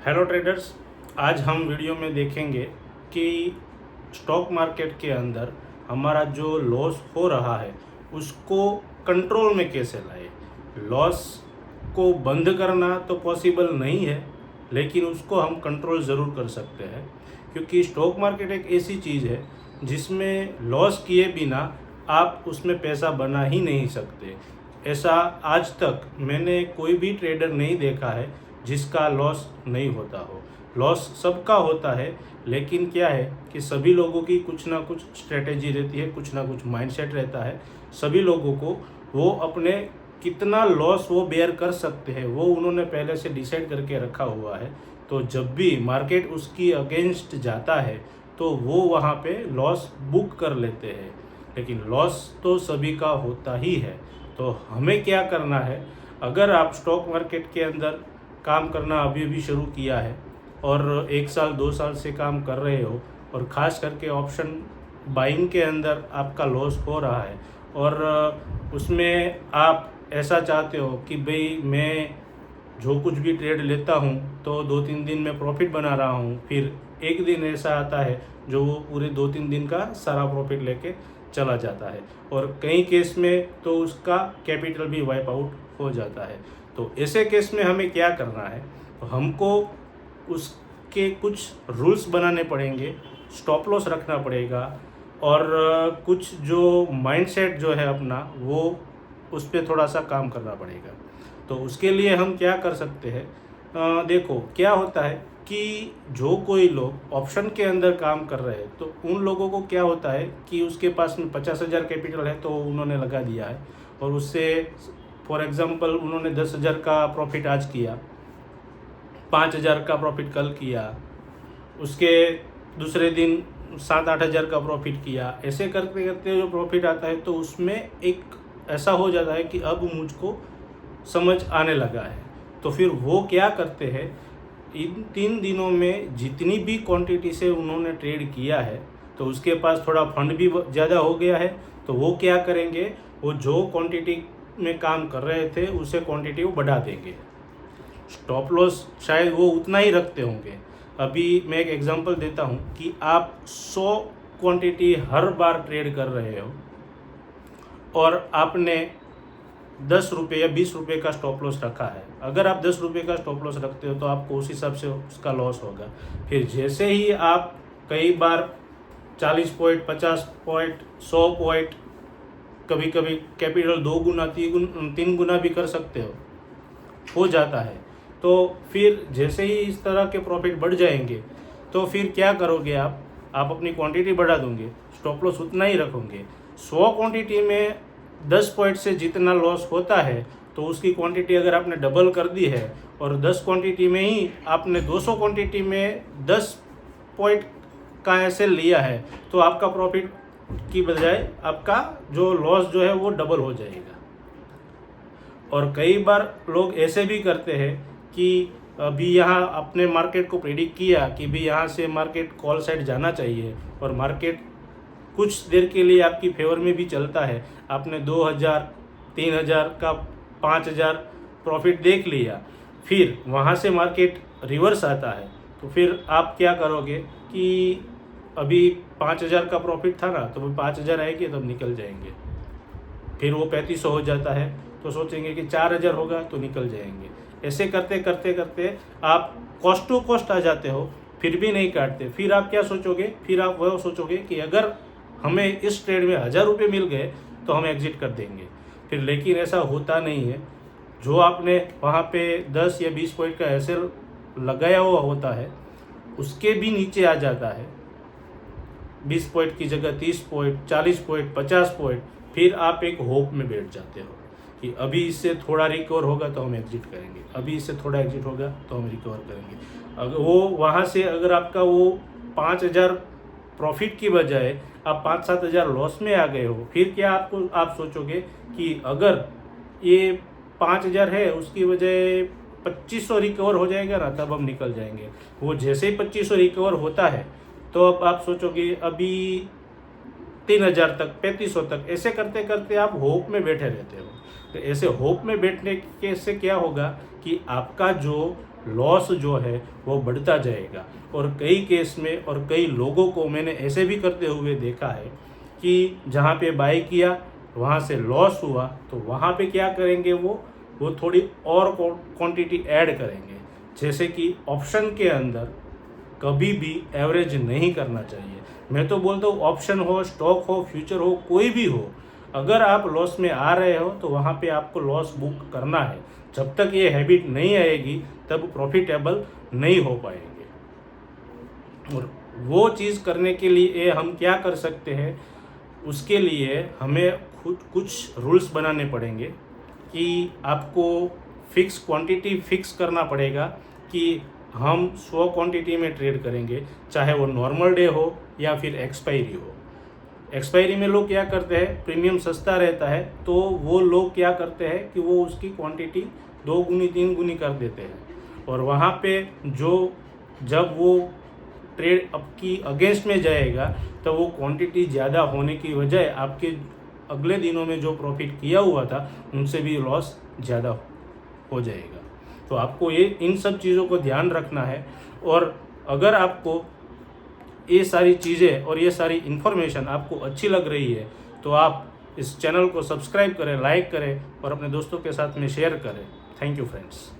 Hello traders, आज हम video में देखेंगे कि स्टॉक मार्केट के अंदर हमारा जो लॉस हो रहा है उसको कंट्रोल में कैसे लाए। लॉस को बंद करना तो पॉसिबल नहीं है, लेकिन उसको हम कंट्रोल ज़रूर कर सकते हैं, क्योंकि स्टॉक मार्केट एक ऐसी चीज़ है जिसमें लॉस किए बिना आप उसमें पैसा बना ही नहीं सकते। ऐसा आज तक मैंने कोई भी ट्रेडर नहीं देखा है जिसका लॉस नहीं होता हो। लॉस सबका होता है, लेकिन क्या है कि सभी लोगों की कुछ ना कुछ स्ट्रेटेजी रहती है, कुछ ना कुछ माइंडसेट रहता है। सभी लोगों को वो अपने कितना लॉस वो बेयर कर सकते हैं वो उन्होंने पहले से डिसाइड करके रखा हुआ है। तो जब भी मार्केट उसकी अगेंस्ट जाता है तो वो वहाँ पे लॉस बुक कर लेते हैं, लेकिन लॉस तो सभी का होता ही है। तो हमें क्या करना है, अगर आप स्टॉक मार्केट के अंदर काम करना अभी अभी शुरू किया है और 1 साल 2 साल से काम कर रहे हो और ख़ास करके ऑप्शन बाइंग के अंदर आपका लॉस हो रहा है और उसमें आप ऐसा चाहते हो कि भाई मैं जो कुछ भी ट्रेड लेता हूँ तो 2-3 दिन में प्रॉफिट बना रहा हूँ, फिर एक दिन ऐसा आता है जो वो पूरे 2-3 दिन का सारा प्रॉफिट लेके चला जाता है और कई केस में तो उसका कैपिटल भी वाइप आउट हो जाता है। तो ऐसे केस में हमें क्या करना है, तो हमको उसके कुछ रूल्स बनाने पड़ेंगे, स्टॉप लॉस रखना पड़ेगा और कुछ जो माइंडसेट जो है अपना वो उस पर थोड़ा सा काम करना पड़ेगा। तो उसके लिए हम क्या कर सकते हैं, देखो क्या होता है कि जो कोई लोग ऑप्शन के अंदर काम कर रहे हैं तो उन लोगों को क्या होता है कि उसके पास में 50,000 कैपिटल है तो उन्होंने लगा दिया है और उससे फॉर एग्जांपल उन्होंने 10,000 का प्रॉफिट आज किया, 5,000 का प्रॉफिट कल किया, उसके दूसरे दिन 7-8 हज़ार का प्रॉफिट किया। ऐसे करते करते जो प्रॉफिट आता है तो उसमें एक ऐसा हो जाता है कि अब मुझको समझ आने लगा है। तो फिर वो क्या करते हैं, इन 3 दिनों में जितनी भी क्वांटिटी से उन्होंने ट्रेड किया है तो उसके पास थोड़ा फंड भी ज़्यादा हो गया है, तो वो क्या करेंगे, वो जो क्वांटिटी में काम कर रहे थे उसे क्वांटिटी वो बढ़ा देंगे। स्टॉप लॉस शायद वो उतना ही रखते होंगे। अभी मैं एक एग्जांपल देता हूँ कि आप 100 क्वांटिटी हर बार ट्रेड कर रहे हो और आपने 10 रुपये या 20 रुपये का स्टॉप लॉस रखा है। अगर आप 10 रुपये का स्टॉप लॉस रखते हो तो आपको उस हिसाब से उसका लॉस होगा। फिर जैसे ही आप कई बार 40 पॉइंट, 50 पॉइंट, 100 पॉइंट, कभी कभी कैपिटल 2 गुना 3 गुना भी कर सकते हो जाता है। तो फिर जैसे ही इस तरह के प्रॉफिट बढ़ जाएंगे तो फिर क्या करोगे, आप अपनी क्वांटिटी बढ़ा दोगे, स्टॉप लॉस उतना ही रखोगे। 100 क्वांटिटी में 10 पॉइंट से जितना लॉस होता है तो उसकी क्वांटिटी अगर आपने डबल कर दी है और 10 क्वांटिटी में ही आपने 200 क्वांटिटी में 10 पॉइंट का ऐसे लिया है तो आपका प्रॉफिट की बजाय आपका जो लॉस जो है वो डबल हो जाएगा। और कई बार लोग ऐसे भी करते हैं कि अभी यहाँ अपने मार्केट को प्रेडिक्ट किया कि भी यहाँ से मार्केट कॉल साइड जाना चाहिए और मार्केट कुछ देर के लिए आपकी फेवर में भी चलता है, आपने 2,000 3,000 का 5,000 प्रॉफिट देख लिया, फिर वहाँ से मार्केट रिवर्स आता है तो फिर आप क्या करोगे कि अभी 5,000 का प्रॉफिट था ना, तो वो 5,000 आएंगे तब निकल जाएंगे, फिर वो 3500 हो जाता है तो सोचेंगे कि 4,000 होगा तो निकल जाएंगे। ऐसे करते करते करते आप कॉस्ट टू कॉस्ट आ जाते हो, फिर भी नहीं काटते। फिर आप क्या सोचोगे, फिर आप वह सोचोगे कि अगर हमें इस ट्रेड में 1,000 रुपये मिल गए तो हम एग्जिट कर देंगे फिर, लेकिन ऐसा होता नहीं है। जो आपने वहाँ पे 10 या 20 पॉइंट का ऐसे लगाया हुआ होता है उसके भी नीचे आ जाता है, 20 पॉइंट की जगह 30 पॉइंट, 40 पॉइंट, 50 पॉइंट, फिर आप एक होप में बैठ जाते हो कि अभी इससे थोड़ा रिकवर होगा तो हम एग्जिट करेंगे, अभी इससे थोड़ा एग्जिट होगा तो हम रिकवर करेंगे। अगर वो वहाँ से अगर आपका वो 5,000 प्रॉफिट की बजाय आप 5-7 हज़ार लॉस में आ गए हो, फिर क्या आप सोचोगे कि अगर ये 5,000 है उसकी बजाय 2,500 रिकवर हो जाएगा ना तब हम निकल जाएंगे। वो जैसे ही 2,500 रिकवर होता है तो अब आप सोचोगे अभी 3,000 तक, 3,500 तक, ऐसे करते करते आप होप में बैठे रहते हो। तो ऐसे होप में बैठने के से क्या होगा कि आपका जो लॉस जो है वो बढ़ता जाएगा। और कई केस में और कई लोगों को मैंने ऐसे भी करते हुए देखा है कि जहाँ पे बाई किया वहाँ से लॉस हुआ तो वहाँ पे क्या करेंगे वो थोड़ी और क्वांटिटी ऐड करेंगे। जैसे कि ऑप्शन के अंदर कभी भी एवरेज नहीं करना चाहिए। मैं तो बोलता हूँ ऑप्शन हो, स्टॉक हो, फ्यूचर हो, कोई भी हो, अगर आप लॉस में आ रहे हो तो वहाँ पे आपको लॉस बुक करना है। जब तक ये हैबिट नहीं आएगी तब प्रॉफिटेबल नहीं हो पाएंगे। और वो चीज़ करने के लिए हम क्या कर सकते हैं, उसके लिए हमें खुद कुछ रूल्स बनाने पड़ेंगे कि आपको फिक्स क्वांटिटी फिक्स करना पड़ेगा कि हम 100 क्वांटिटी में ट्रेड करेंगे, चाहे वो नॉर्मल डे हो या फिर एक्सपायरी हो। एक्सपायरी में लोग क्या करते हैं, प्रीमियम सस्ता रहता है तो वो लोग क्या करते हैं कि वो उसकी क्वांटिटी 2 गुनी 3 गुनी कर देते हैं। और वहाँ पे जब वो ट्रेड आपकी अगेंस्ट में जाएगा तो वो क्वांटिटी ज़्यादा होने की वजह आपके अगले दिनों में जो प्रॉफिट किया हुआ था उनसे भी लॉस ज़्यादा हो जाएगा। तो आपको इन सब चीज़ों को ध्यान रखना है। और अगर आपको ये सारी चीज़ें और ये सारी इन्फॉर्मेशन आपको अच्छी लग रही है तो आप इस चैनल को सब्सक्राइब करें, लाइक करें और अपने दोस्तों के साथ में शेयर करें। Thank you friends.